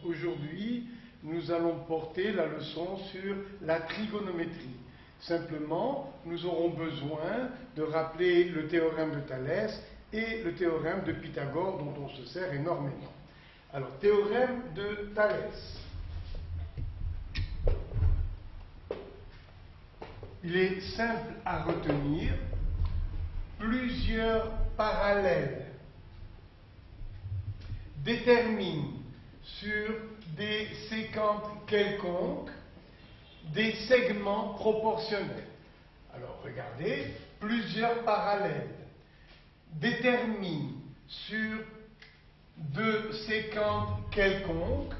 Aujourd'hui, nous allons porter la leçon sur la trigonométrie. Simplement, nous aurons besoin de rappeler le théorème de Thalès et le théorème de Pythagore dont on se sert énormément. Alors, théorème de Thalès. Il est simple à retenir. Plusieurs parallèles déterminent sur des séquentes quelconques des segments proportionnels. Alors regardez, plusieurs parallèles déterminent sur deux séquentes quelconques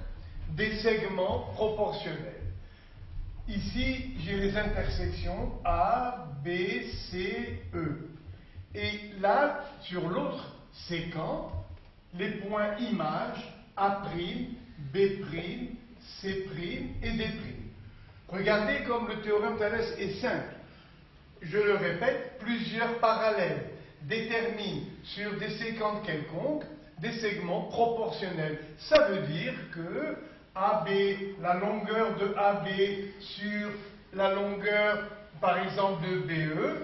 des segments proportionnels. Ici, j'ai les intersections A, B, C, E. Et là, sur l'autre séquent, les points images A', B', C' et D'. Regardez comme le théorème de Thalès est simple. Je le répète, plusieurs parallèles déterminent sur des séquences quelconques des segments proportionnels. Ça veut dire que AB, la longueur de AB sur la longueur, par exemple, de BE,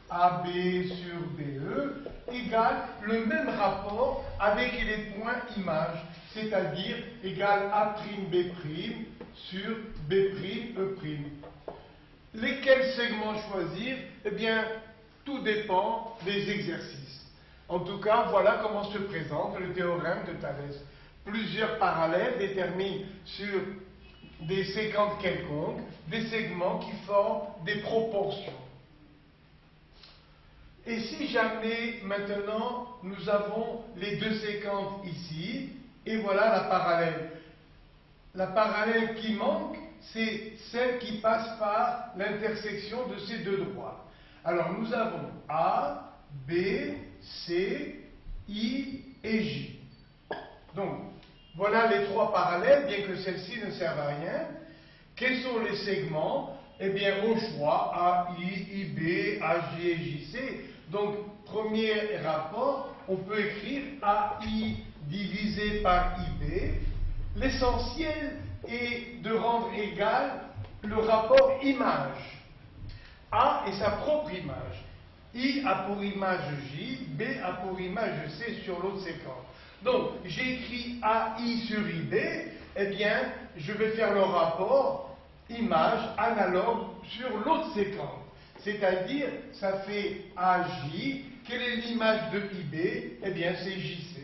AB sur BE, égale le même rapport avec les points images, c'est-à-dire égale A'B' sur B'E'. Lesquels segments choisir? Eh bien, tout dépend des exercices. En tout cas, voilà comment se présente le théorème de Thalès. Plusieurs parallèles déterminent sur des séquences quelconques des segments qui forment des proportions. Et si jamais, maintenant, nous avons les deux séquences ici, et voilà la parallèle. La parallèle qui manque, c'est celle qui passe par l'intersection de ces deux droites. Alors, nous avons A, B, C, I et J. Donc, voilà les trois parallèles, bien que celles-ci ne servent à rien. Quels sont les segments? Eh bien, au choix, AI, IB, AJ et JC. Donc, premier rapport, on peut écrire AI divisé par IB. L'essentiel est de rendre égal le rapport image. A est sa propre image. I a pour image J, B a pour image C sur l'autre séquence. Donc, j'ai écrit AI sur IB, eh bien, je vais faire le rapport image analogue sur l'autre séquence. C'est-à-dire, ça fait AJ, quelle est l'image de IB? Eh bien, c'est JC.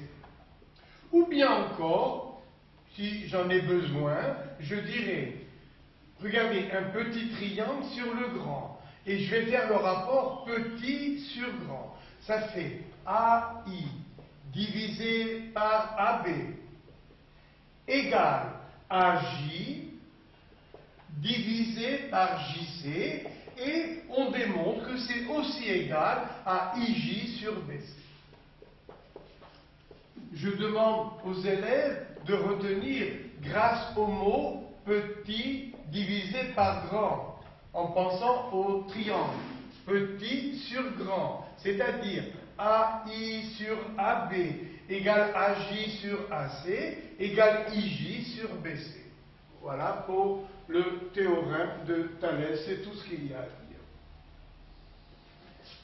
Ou bien encore, si j'en ai besoin, je dirais, regardez, un petit triangle sur le grand. Et je vais faire le rapport petit sur grand. Ça fait AI divisé par AB égale AJ divisé par JC. Et on démontre que c'est aussi égal à IJ sur BC. Je demande aux élèves de retenir grâce au mot petit divisé par grand, en pensant au triangle. Petit sur grand, c'est-à-dire AI sur AB égale AJ sur AC égale IJ sur BC. Voilà pour le théorème de Thalès, c'est tout ce qu'il y a à dire.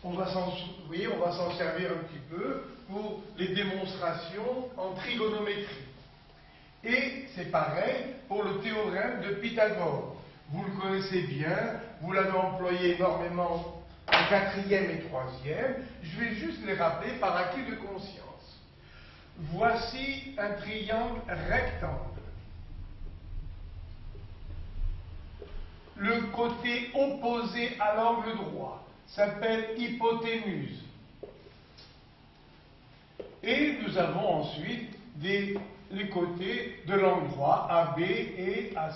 On va s'en servir un petit peu pour les démonstrations en trigonométrie. Et c'est pareil pour le théorème de Pythagore. Vous le connaissez bien, vous l'avez employé énormément en 4e et 3e. Je vais juste les rappeler par acquis de conscience. Voici un triangle rectangle. Le côté opposé à l'angle droit s'appelle hypoténuse. Et nous avons ensuite les côtés de l'angle droit, AB et AC.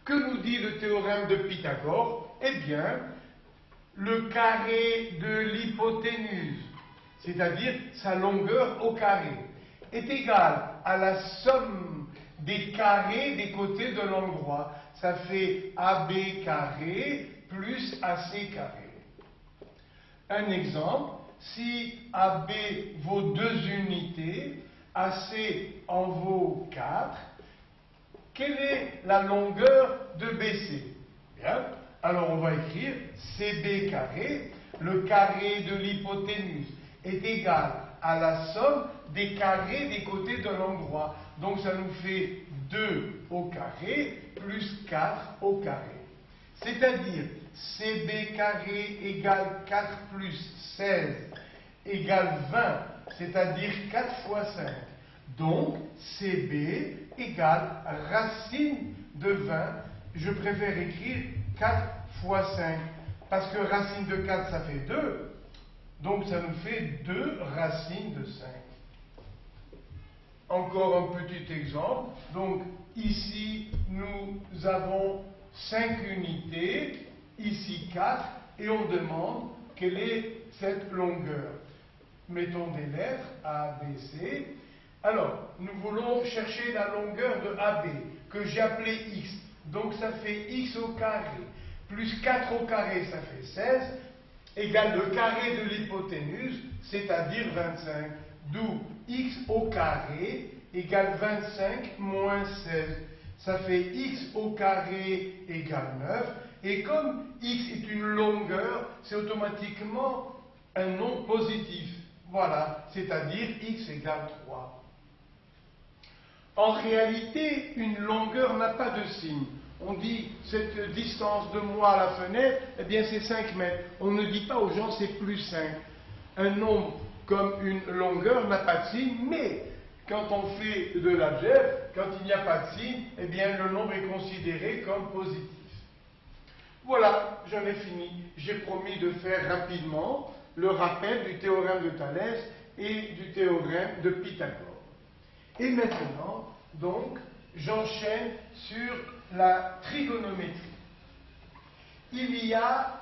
Que nous dit le théorème de Pythagore? Eh bien, le carré de l'hypoténuse, c'est-à-dire sa longueur au carré, est égal à la somme des carrés des côtés de l'angle droit. Ça fait AB carré plus AC carré. Un exemple, si AB vaut 2 unités, AC en vaut 4, quelle est la longueur de BC? Bien. Alors on va écrire CB carré, le carré de l'hypoténuse est égal à la somme des carrés des côtés de l'angle droit. Donc ça nous fait 2 au carré plus 4 au carré. C'est-à-dire CB carré égale 4 plus 16 égale 20, c'est-à-dire 4 fois 5. Donc CB égale racine de 20. Je préfère écrire 4 fois 5, parce que racine de 4 ça fait 2. Donc ça nous fait 2 racines de 5. Encore un petit exemple. Donc ici nous avons 5 unités, ici 4, et on demande quelle est cette longueur. Mettons des lettres A, B, C. Alors, nous voulons chercher la longueur de AB, que j'ai appelée X. Donc ça fait X au carré, plus 4 au carré, ça fait 16, égale le carré de l'hypoténuse, c'est-à-dire 25. D'où X au carré égale 25 moins 16. Ça fait X au carré égale 9. Et comme X est une longueur, c'est automatiquement un nombre positif. Voilà, c'est-à-dire X égale 3. En réalité, une longueur n'a pas de signe. On dit cette distance de moi à la fenêtre, eh bien c'est 5 mètres. On ne dit pas aux gens c'est plus 5. Un nombre comme une longueur n'a pas de signe, mais quand on fait de l'algèbre, quand il n'y a pas de signe, eh bien le nombre est considéré comme positif. Voilà, j'en ai fini. J'ai promis de faire rapidement le rappel du théorème de Thalès et du théorème de Pythagore. Et maintenant, donc, j'enchaîne sur la trigonométrie. Il y a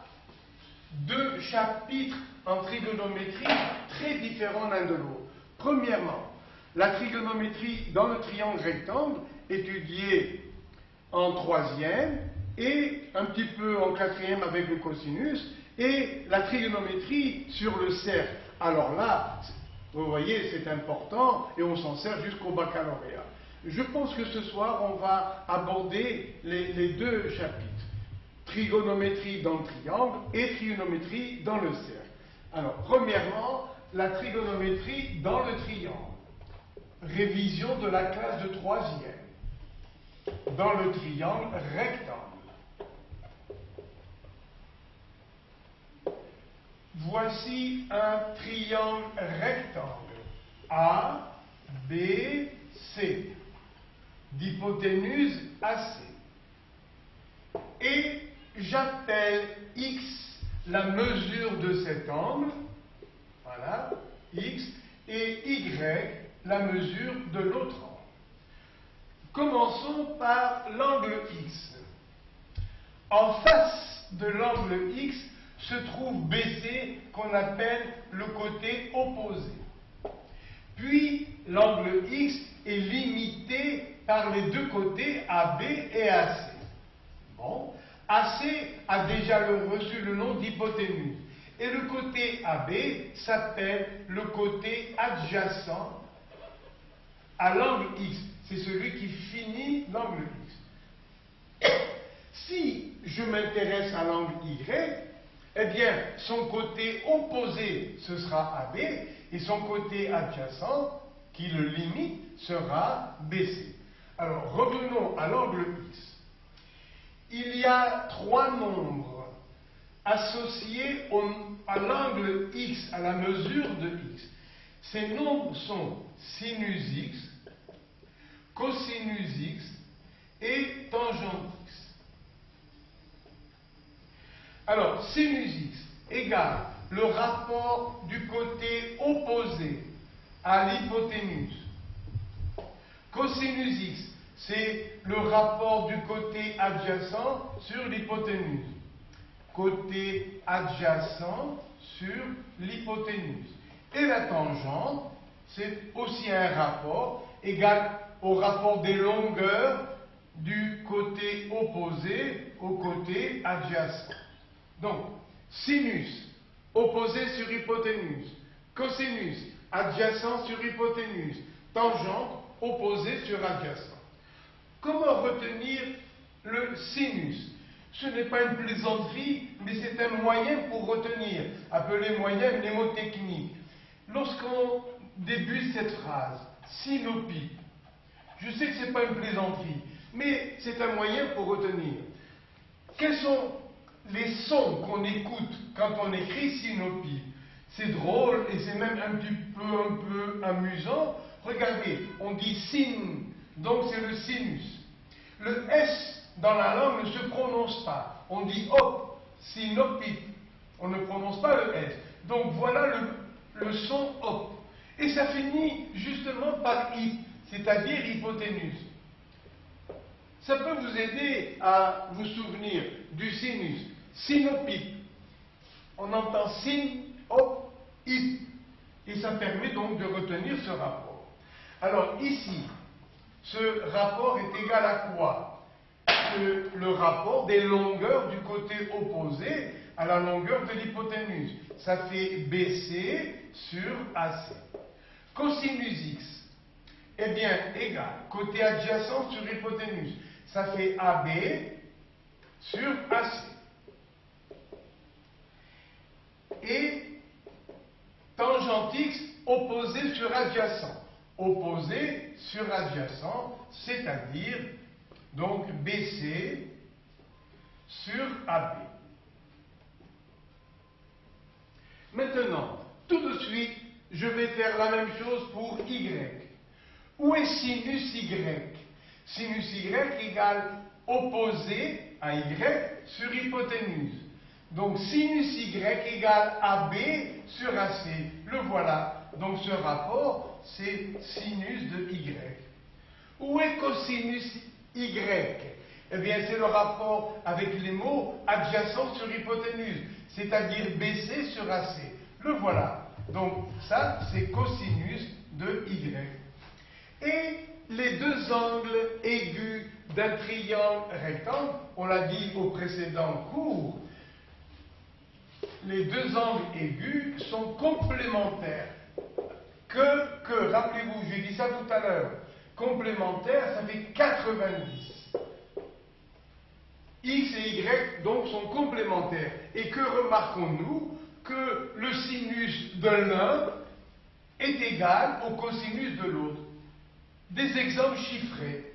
2 chapitres en trigonométrie très différents l'un de l'autre. Premièrement, la trigonométrie dans le triangle rectangle, étudiée en 3e et un petit peu en 4e avec le cosinus, et la trigonométrie sur le cercle. Alors là, vous voyez, c'est important et on s'en sert jusqu'au baccalauréat. Je pense que ce soir, on va aborder les 2 chapitres. Trigonométrie dans le triangle et trigonométrie dans le cercle. Alors, premièrement, la trigonométrie dans le triangle. Révision de la classe de 3e. Dans le triangle rectangle. Voici un triangle rectangle. A, B, C. D'hypoténuse AC. Et j'appelle X la mesure de cet angle. Voilà, X. Et Y la mesure de l'autre angle. Commençons par l'angle X. En face de l'angle X se trouve BC qu'on appelle le côté opposé. Puis l'angle X est limité par les 2 côtés AB et AC. Bon, AC a déjà reçu le nom d'hypoténuse. Et le côté AB s'appelle le côté adjacent à l'angle X. C'est celui qui finit l'angle X. Si je m'intéresse à l'angle Y, eh bien, son côté opposé, ce sera AB, et son côté adjacent, qui le limite, sera BC. Alors, revenons à l'angle X. Il y a 3 nombres associés à l'angle X, à la mesure de X. Ces nombres sont sinus X, cosinus X et tangente X. Alors, sinus X égale le rapport du côté opposé à l'hypoténuse. Cosinus X, c'est le rapport du côté adjacent sur l'hypoténuse. Côté adjacent sur l'hypoténuse. Et la tangente, c'est aussi un rapport égal au rapport des longueurs du côté opposé au côté adjacent. Donc, sinus, opposé sur hypoténuse. Cosinus, adjacent sur hypoténuse. Tangente, opposé sur adjacent. Comment retenir le sinus? Ce n'est pas une plaisanterie, mais c'est un moyen pour retenir, appelé moyen mnémotechnique. Lorsqu'on débute cette phrase, synopie, je sais que ce n'est pas une plaisanterie, mais c'est un moyen pour retenir. Quels sont les sons qu'on écoute quand on écrit synopie? C'est drôle et c'est même un peu amusant. Regardez, on dit sin, donc c'est le sinus. Le S dans la langue ne se prononce pas. On dit hop, synopite. On ne prononce pas le S. Donc voilà le son hop. Et ça finit justement par I, c'est-à-dire hypoténuse. Ça peut vous aider à vous souvenir du sinus. Synopite. On entend sin, hop, hip. Et ça permet donc de retenir ce rapport. Alors ici, ce rapport est égal à quoi? Le rapport des longueurs du côté opposé à la longueur de l'hypoténuse. Ça fait BC sur AC. Cosinus X, eh bien, égal, côté adjacent sur hypoténuse. Ça fait AB sur AC. Et tangente X, opposé sur adjacent. Opposé sur adjacent, c'est-à-dire donc BC sur AB. Maintenant, tout de suite, je vais faire la même chose pour Y. Où est sinus Y? Sinus Y égale opposé à Y sur hypoténuse. Donc sinus Y égale AB sur AC. Le voilà. Donc ce rapport, c'est sinus de Y. Où est cosinus Y? Eh bien, c'est le rapport avec les mots adjacents sur hypoténuse, c'est-à-dire BC sur AC. Le voilà. Donc ça, c'est cosinus de Y. Et les deux angles aigus d'un triangle rectangle, on l'a dit au précédent cours, les deux angles aigus sont complémentaires. Rappelez-vous, j'ai dit ça tout à l'heure, complémentaire, ça fait 90. X et Y, donc, sont complémentaires. Et que remarquons-nous? Que le sinus de l'un est égal au cosinus de l'autre. Des exemples chiffrés.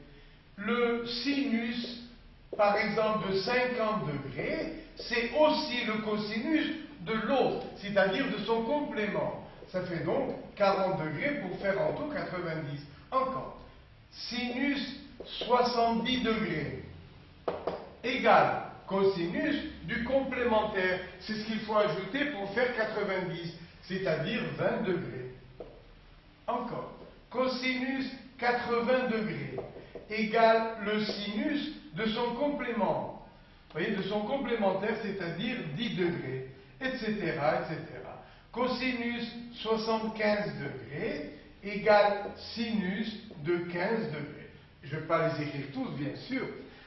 Le sinus, par exemple, de 50 degrés, c'est aussi le cosinus de l'autre, c'est-à-dire de son complément. Ça fait donc 40 degrés pour faire en tout 90. Encore. Sinus 70 degrés égale cosinus du complémentaire. C'est ce qu'il faut ajouter pour faire 90, c'est-à-dire 20 degrés. Encore. Cosinus 80 degrés égale le sinus de son complément. Vous voyez, de son complémentaire, c'est-à-dire 10 degrés, etc., etc. Cosinus 75 degrés égale sinus de 15 degrés. Je ne vais pas les écrire tous, bien sûr.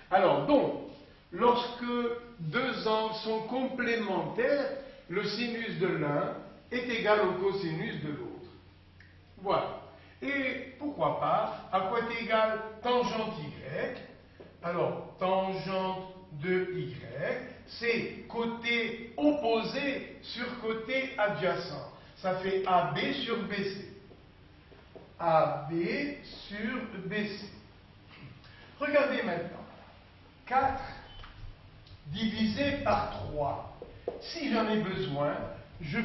Alors, donc, lorsque deux angles sont complémentaires, le sinus de l'un est égal au cosinus de l'autre. Voilà. Et pourquoi pas, à quoi est égal tangente Y? Alors, tangente de Y, c'est côté opposé sur côté adjacent. Ça fait AB sur BC. AB sur BC. Regardez maintenant. 4 divisé par 3. Si j'en ai besoin, je